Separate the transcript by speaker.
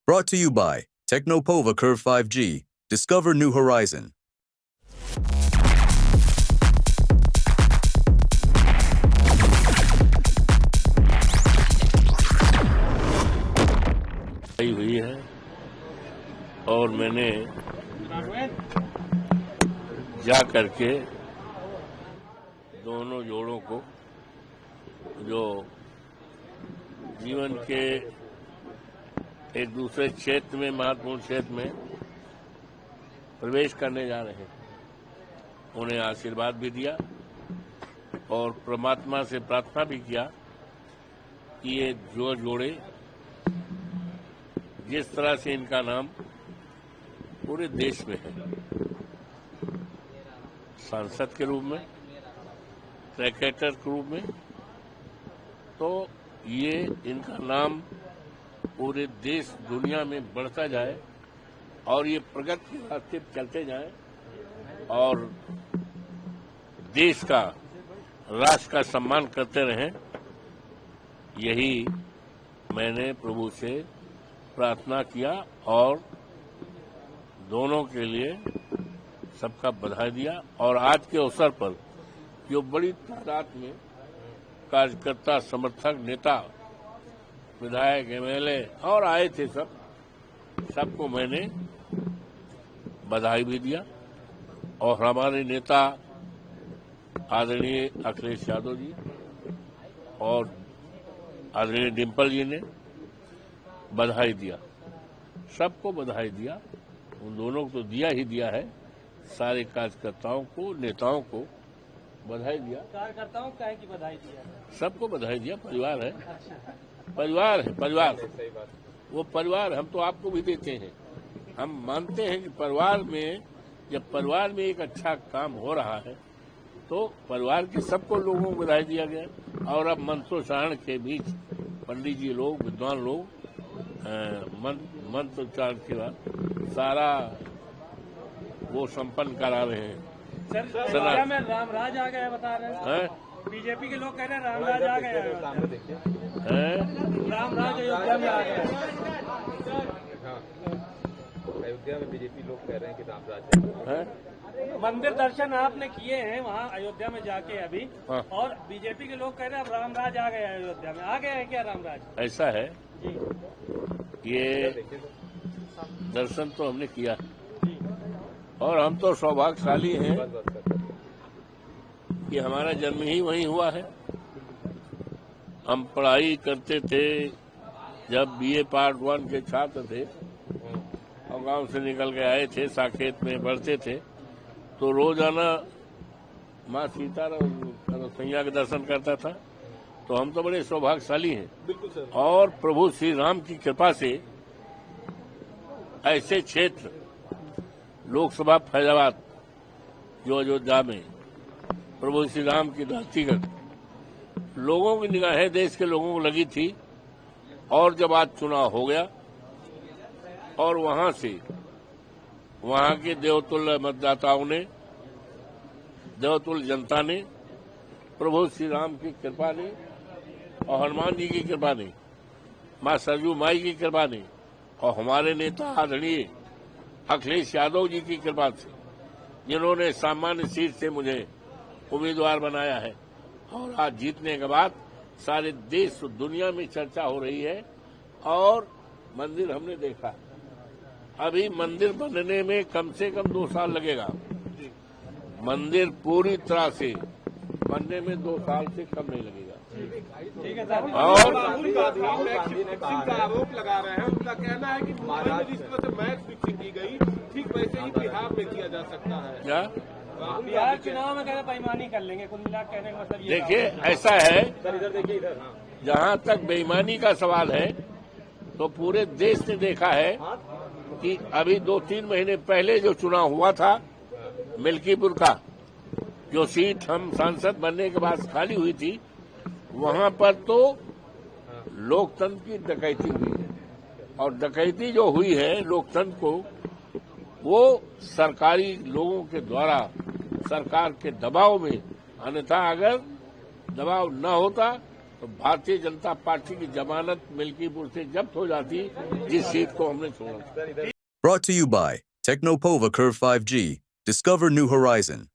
Speaker 1: Brought to you by Technopova Curve 5G. Discover new horizon.
Speaker 2: हुई है और मैंने जा करके दोनों जोड़ों को जो जीवन के एक दूसरे क्षेत्र में, महत्वपूर्ण क्षेत्र में प्रवेश करने जा रहे हैं, उन्हें आशीर्वाद भी दिया और परमात्मा से प्रार्थना भी किया कि ये जो जोड़े जिस तरह से इनका नाम पूरे देश में है, सांसद के रूप में, क्रिकेटर के रूप में, तो ये इनका नाम पूरे देश दुनिया में बढ़ता जाए और ये प्रगति के रास्ते चलते जाए और देश का, राष्ट्र का सम्मान करते रहें, यही मैंने प्रभु से प्रार्थना किया और दोनों के लिए सबका बधाई दिया। और आज के अवसर पर जो बड़ी तादाद में कार्यकर्ता, समर्थक, नेता, विधायक, एमएलए और आए थे, सबको मैंने बधाई भी दिया। और हमारे नेता आदरणीय अखिलेश यादव जी और आदरणीय डिम्पल जी ने बधाई दिया, सबको बधाई दिया। उन दोनों को तो दिया ही दिया है, सारे कार्यकर्ताओं को, नेताओं को बधाई दिया।
Speaker 3: कार्यकर्ताओं का है कि बधाई दिया?
Speaker 2: सबको बधाई दिया। परिवार है, परिवार है, परिवार, वो परिवार हम तो आपको भी देते हैं। हम मानते हैं कि परिवार में, जब परिवार में एक अच्छा काम हो रहा है तो परिवार के सबको लोगों को बधाई दिया गया। और अब मंत्रोच्चारण के बीच पंडित जी लोग, विद्वान लोग मंत्रोच्चारण के बाद सारा वो संपन्न करा रहे हैं।
Speaker 3: सर, अयोध्या में रामराज आ गया बता रहे हैं। बीजेपी के लोग कह रहे हैं रामराज आ गया है। रामराज अयोध्या में आ गया।
Speaker 4: अयोध्या में बीजेपी लोग कह रहे हैं कि रामराज है।
Speaker 3: मंदिर दर्शन आपने किए हैं वहाँ अयोध्या में जाके अभी, और बीजेपी के लोग कह रहे हैं अब रामराज आ गया है अयोध्या में। आ गया है क्या रामराज?
Speaker 2: ऐसा है
Speaker 3: जी,
Speaker 2: ये दर्शन तो हमने किया और हम तो सौभाग्यशाली हैं कि हमारा जन्म ही वहीं हुआ है। हम पढ़ाई करते थे जब बीए पार्ट 1 के छात्र थे और गांव से निकल के आए थे, साकेत में पढ़ते थे, तो रोजाना माँ सीता रसैया के दर्शन करता था। तो हम तो बड़े सौभाग्यशाली हैं।
Speaker 4: बिल्कुल सर।
Speaker 2: और प्रभु श्री राम की कृपा से ऐसे क्षेत्र, लोकसभा फैजाबाद जो अयोध्या में प्रभु श्री राम की धरतीगत लोगों की निगाहें देश के लोगों को लगी थी। और जब आज चुनाव हो गया और वहां से वहां के देवतुल्य मतदाताओं ने, देवतुल्य जनता ने प्रभु श्री राम की कृपा ने और हनुमान जी की कृपा ने, मां सरजू माई की कृपा ने और हमारे नेता आदरणीय अखिलेश यादव जी की कृपा से, जिन्होंने सामान्य सीट से मुझे उम्मीदवार बनाया है और आज जीतने के बाद सारे देश दुनिया में चर्चा हो रही है। और मंदिर हमने देखा, अभी मंदिर बनने में कम से कम 2 साल लगेगा। मंदिर पूरी तरह से बनने में 2 साल से कम नहीं लगेगा।
Speaker 3: ठीक है सर।
Speaker 2: और
Speaker 4: का आरोप लगा रहे हैं, उनका कहना है कि मुंबई जिस तरह से मैच फिक्सिंग की गई, ठीक वैसे ही बिहार में किया जा सकता है।
Speaker 2: क्या
Speaker 3: बिहार चुनाव में कहते बेईमानी कर लेंगे, कुल मिला कहने का मतलब ये।
Speaker 2: देखिए, ऐसा है,
Speaker 4: इधर देखिए, इधर
Speaker 2: जहां तक बेईमानी का सवाल है तो पूरे देश ने देखा है कि अभी 2-3 महीने पहले जो चुनाव हुआ था मिल्कीपुर का, जो सीट हम सांसद बनने के बाद खाली हुई थी, वहां पर तो लोकतंत्र की डकैती हुई है। और डकैती जो हुई है लोकतंत्र को, वो सरकारी लोगों के द्वारा, सरकार के दबाव में, अन्यथा अगर दबाव न होता तो भारतीय जनता पार्टी की जमानत मिल्कीपुर से जब्त हो जाती, जिस सीट को हमने छोड़ा।
Speaker 1: Brought to you by Technopova Curve 5G. Discover new horizon.